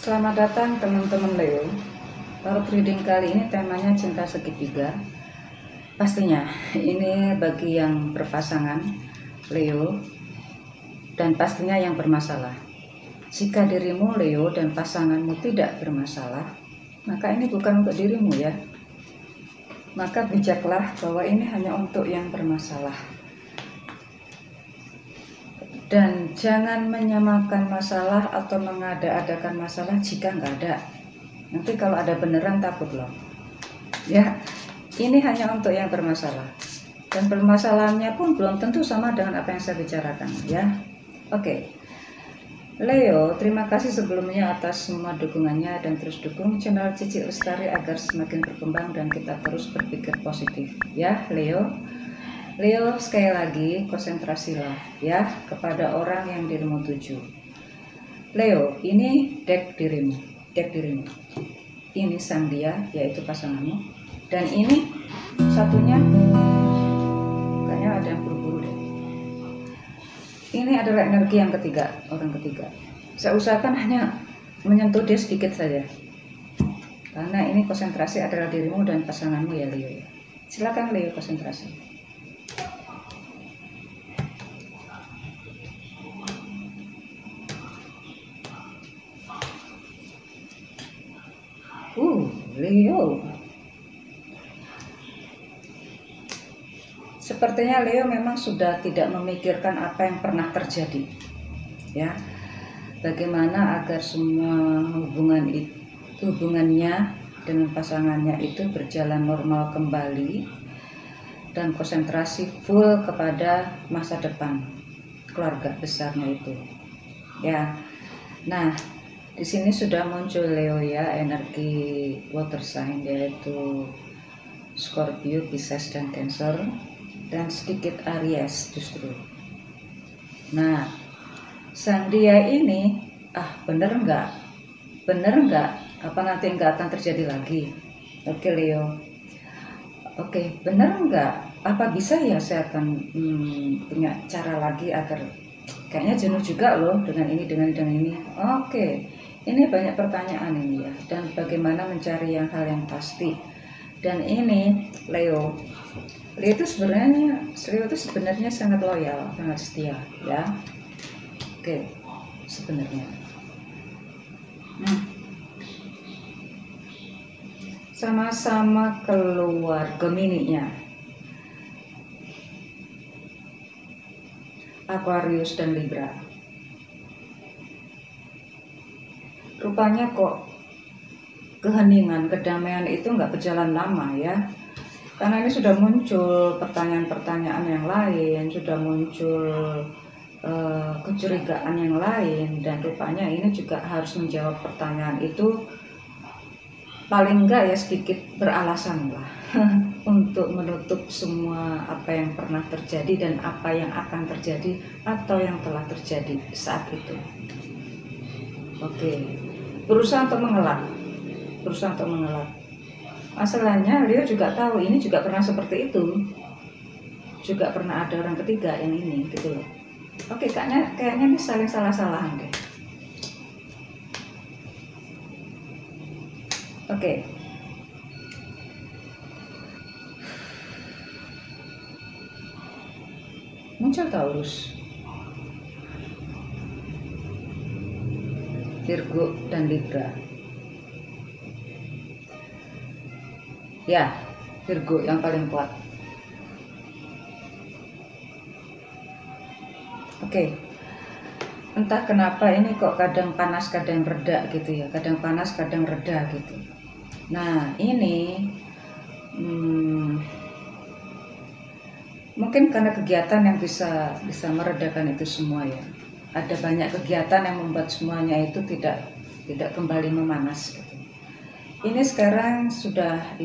Selamat datang teman-teman Leo. Tarot reading kali ini temanya cinta segitiga. Pastinya ini bagi yang berpasangan Leo dan pastinya yang bermasalah. Jika dirimu Leo dan pasanganmu tidak bermasalah, maka ini bukan untuk dirimu ya. Maka bijaklah bahwa ini hanya untuk yang bermasalah. Dan jangan menyamakan masalah atau mengada-adakan masalah jika nggak ada. Nanti kalau ada beneran takut loh. Ya, ini hanya untuk yang bermasalah. Dan permasalahannya pun belum tentu sama dengan apa yang saya bicarakan ya. Oke. Leo, terima kasih sebelumnya atas semua dukungannya dan terus dukung channel Cici Lestari agar semakin berkembang dan kita terus berpikir positif ya Leo. Leo, sekali lagi konsentrasilah ya kepada orang yang dirimu tuju. Leo, ini deck dirimu. Ini sang dia, yaitu pasanganmu. Dan ini satunya kayaknya ada yang buru-buru deh. Ini adalah energi yang ketiga, orang ketiga. Saya usahakan hanya menyentuh dia sedikit saja. Karena ini konsentrasi adalah dirimu dan pasanganmu ya Leo. Silakan Leo konsentrasi. Leo. Sepertinya Leo memang sudah tidak memikirkan apa yang pernah terjadi. Ya. Bagaimana agar semua hubungannya dengan pasangannya itu berjalan normal kembali dan konsentrasi full kepada masa depan keluarga besarnya itu. Ya. Nah, di sini sudah muncul Leo ya, energi water sign yaitu Scorpio, Pisces dan Cancer dan sedikit Aries justru. Nah, sang dia ini bener nggak apa nanti nggak akan terjadi lagi. Oke Leo, oke bener nggak apa bisa ya saya akan punya cara lagi agar kayaknya jenuh juga loh dengan ini. Oke. Ini banyak pertanyaan ini ya, dan bagaimana mencari hal yang pasti. Dan ini Leo itu sebenarnya sangat loyal, sangat setia ya. Oke, sebenarnya. Sama-sama keluar Gemini-nya. Aquarius dan Libra. Rupanya kok keheningan, kedamaian itu nggak berjalan lama ya. Karena ini sudah muncul pertanyaan-pertanyaan yang lain, sudah muncul kecurigaan yang lain, dan rupanya ini juga harus menjawab pertanyaan itu paling enggak ya sedikit beralasan lah untuk menutup semua apa yang pernah terjadi dan apa yang akan terjadi atau yang telah terjadi saat itu. Oke. Berusaha untuk mengelak. Masalahnya Leo juga tahu ini juga pernah seperti itu, juga pernah ada orang ketiga yang ini gitu loh. Oke, kayaknya ini saling salah-salahan deh. Oke. Muncul Taurus, Virgo dan Libra. Ya, Virgo yang paling kuat. Oke. Entah kenapa ini kok kadang panas kadang reda gitu ya, kadang panas kadang reda gitu. Nah, ini mungkin karena kegiatan yang bisa meredakan itu semua ya. Ada banyak kegiatan yang membuat semuanya itu tidak kembali memanas gitu. Ini sekarang sudah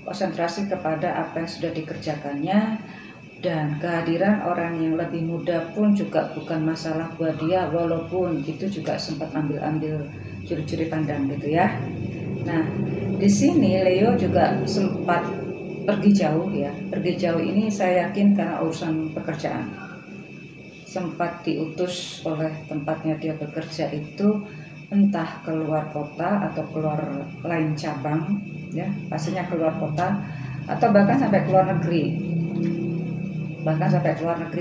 konsentrasi kepada apa yang sudah dikerjakannya, dan kehadiran orang yang lebih muda pun juga bukan masalah buat dia, walaupun itu juga sempat ambil curi-curi pandang gitu ya. Nah, di sini Leo juga sempat pergi jauh ya. Pergi jauh ini saya yakin karena urusan pekerjaan. Sempat diutus oleh tempatnya dia bekerja itu entah keluar kota atau keluar lain cabang, ya pastinya keluar kota atau bahkan sampai keluar negeri,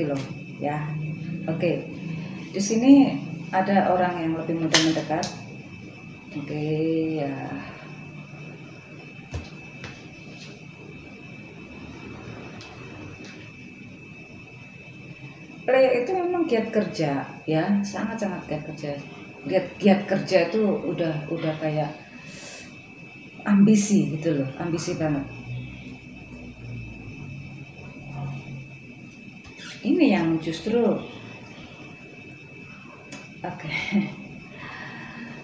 loh, ya. Oke, di sini ada orang yang lebih mudah mendekat. Oke, ya. Leo itu memang giat kerja, ya, sangat-sangat giat kerja. Giat kerja itu udah kayak ambisi gitu loh, ambisi banget. Ini yang justru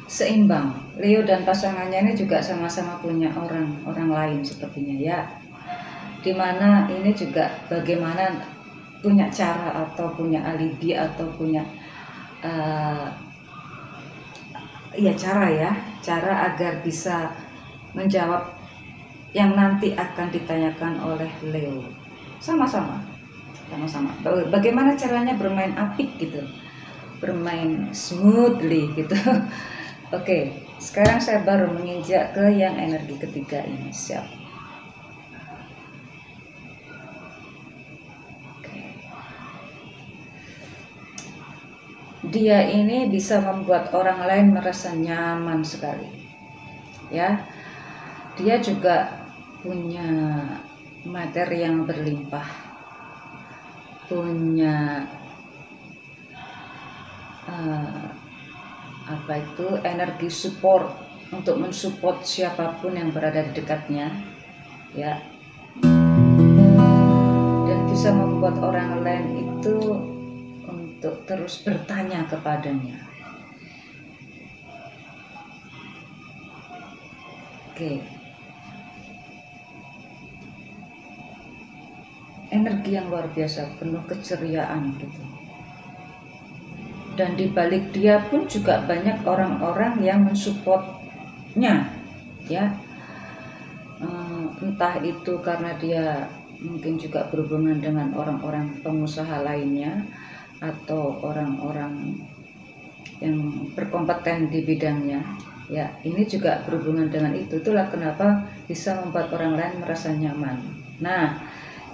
seimbang. Leo dan pasangannya ini juga sama-sama punya orang lain sepertinya, ya. Dimana ini juga bagaimana punya cara atau punya alibi atau punya cara agar bisa menjawab yang nanti akan ditanyakan oleh Leo. Sama-sama. Bagaimana caranya bermain apik gitu, bermain smoothly gitu. Oke, sekarang saya baru menginjak ke yang energi ketiga ini. Siap. Dia ini bisa membuat orang lain merasa nyaman sekali, ya. Dia juga punya materi yang berlimpah, punya energi support untuk mensupport siapapun yang berada di dekatnya, ya. Dan bisa membuat orang lain itu untuk terus bertanya kepadanya. Oke. Energi yang luar biasa, penuh keceriaan gitu. Dan di balik dia pun juga banyak orang-orang yang mensupportnya, ya. Entah itu karena dia mungkin juga berhubungan dengan orang-orang pengusaha lainnya atau orang-orang yang berkompeten di bidangnya, ya. Ini juga berhubungan dengan itu. Itulah kenapa bisa membuat orang lain merasa nyaman. Nah,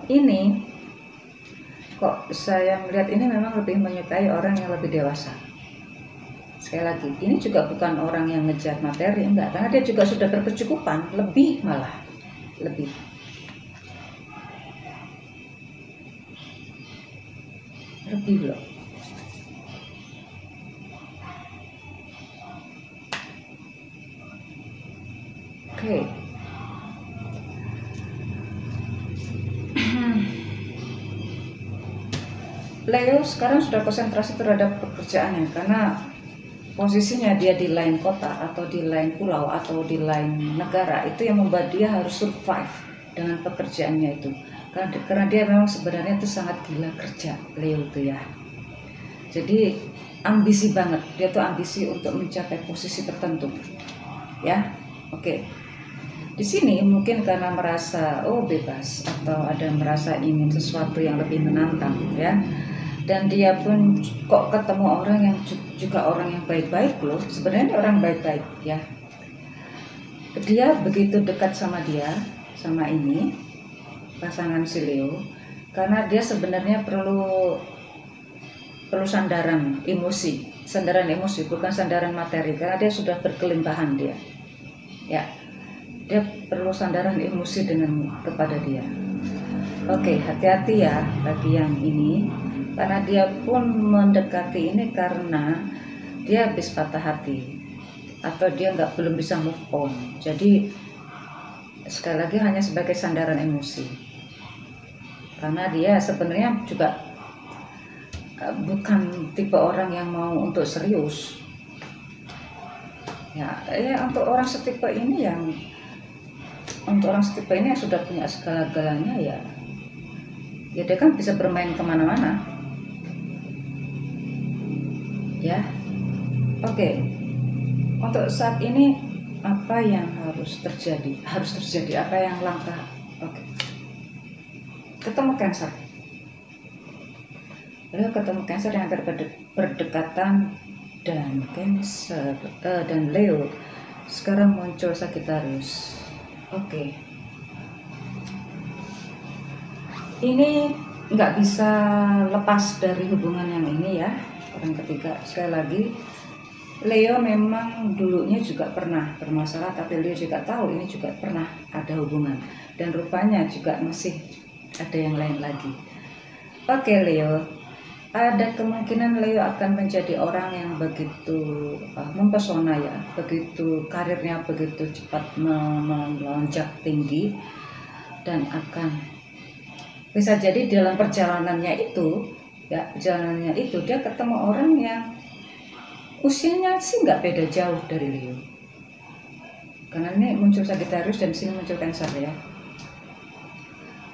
ini kok saya melihat ini memang lebih menyukai orang yang lebih dewasa. Sekali lagi, ini juga bukan orang yang ngejar materi, enggak, karena dia juga sudah berkecukupan, lebih loh. Oke. Leo sekarang sudah konsentrasi terhadap pekerjaannya karena posisinya dia di lain kota atau di lain pulau atau di lain negara, itu yang membuat dia harus survive dengan pekerjaannya itu. Karena dia memang sebenarnya itu sangat gila kerja, Leo itu, ya. Jadi ambisi banget, dia tuh ambisi untuk mencapai posisi tertentu, ya. Oke. Di sini mungkin karena merasa bebas atau ada merasa ingin sesuatu yang lebih menantang, ya. Dan dia pun kok ketemu orang yang juga orang yang baik-baik loh. Sebenarnya orang baik-baik, ya. Dia begitu dekat sama dia, sama ini pasangan si Leo, karena dia sebenarnya perlu sandaran emosi, bukan sandaran materi, karena dia sudah berkelimpahan dia, ya. Dia perlu sandaran emosi kepada dia. Oke, hati-hati ya bagi yang ini, karena dia pun mendekati ini karena dia habis patah hati atau dia belum bisa move on. Jadi sekali lagi hanya sebagai sandaran emosi, karena dia sebenarnya juga bukan tipe orang yang mau untuk serius, ya. Untuk orang setipe ini yang sudah punya segala-galanya, ya dia kan bisa bermain kemana-mana, ya. Oke. Untuk saat ini apa yang harus terjadi, apa yang langkah. Oke. Ketemu Cancer, lalu ketemu Cancer yang berdekatan dan Cancer dan Leo. Sekarang muncul Sagittarius. Oke. Ini nggak bisa lepas dari hubungan yang ini ya, orang ketiga. Sekali lagi, Leo memang dulunya juga pernah bermasalah, tapi Leo juga tahu ini juga pernah ada hubungan, dan rupanya juga masih ada yang lain lagi. Oke Leo, ada kemungkinan Leo akan menjadi orang yang begitu mempesona ya, begitu karirnya begitu cepat melonjak tinggi, dan akan bisa jadi dalam perjalanannya itu dia ketemu orang yang usianya sih nggak beda jauh dari Leo, karena ini muncul Sagittarius dan sini muncul Cancer ya.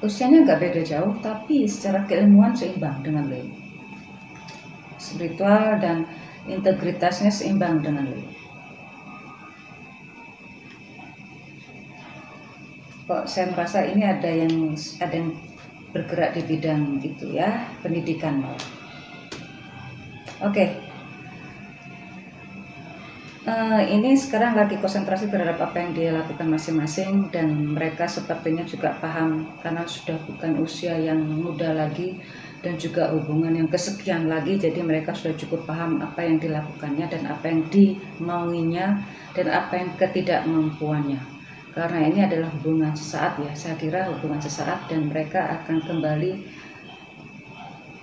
Usianya nggak beda jauh, tapi secara keilmuan seimbang dengan Leo, spiritual dan integritasnya seimbang dengan Leo. Kok saya merasa ini ada yang bergerak di bidang itu ya, pendidikan malah. Oke. Ini sekarang lagi konsentrasi terhadap apa yang dia lakukan masing-masing, dan mereka sepertinya juga paham karena sudah bukan usia yang muda lagi dan juga hubungan yang kesekian lagi, jadi mereka sudah cukup paham apa yang dilakukannya dan apa yang dimauinya dan apa yang ketidakmampuannya. Karena ini adalah hubungan sesaat ya, saya kira hubungan sesaat, dan mereka akan kembali,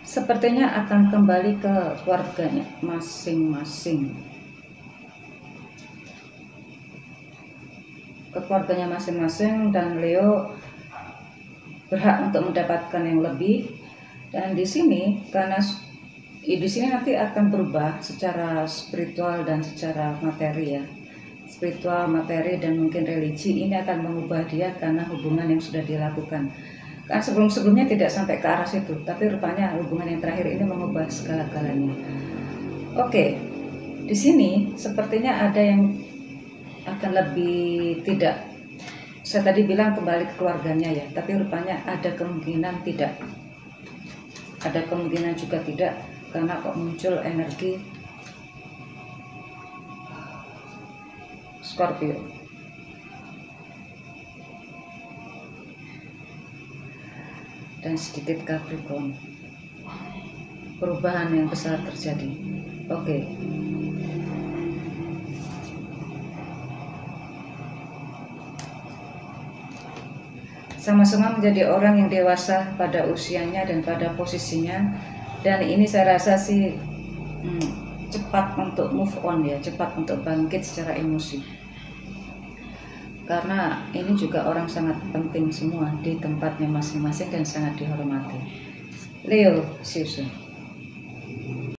sepertinya akan kembali ke keluarganya masing-masing. Ke keluarganya masing-masing, dan Leo berhak untuk mendapatkan yang lebih. Dan di sini, karena di sini nanti akan berubah secara spiritual dan secara materi ya. Spiritual, materi, dan mungkin religi ini akan mengubah dia karena hubungan yang sudah dilakukan. Kan sebelum-sebelumnya tidak sampai ke arah situ, tapi rupanya hubungan yang terakhir ini mengubah segala-galanya. Oke, di sini sepertinya ada yang akan lebih tidak. Saya tadi bilang kembali ke keluarganya ya, tapi rupanya ada kemungkinan tidak. Ada kemungkinan juga tidak, karena kok muncul energi Scorpio. Dan sedikit Capricorn. Perubahan yang besar terjadi. Oke. Sama-sama menjadi orang yang dewasa pada usianya dan pada posisinya, dan ini saya rasa sih cepat untuk move on ya, cepat untuk bangkit secara emosi, karena ini juga orang sangat penting semua di tempatnya masing-masing dan sangat dihormati. Leo, see you soon.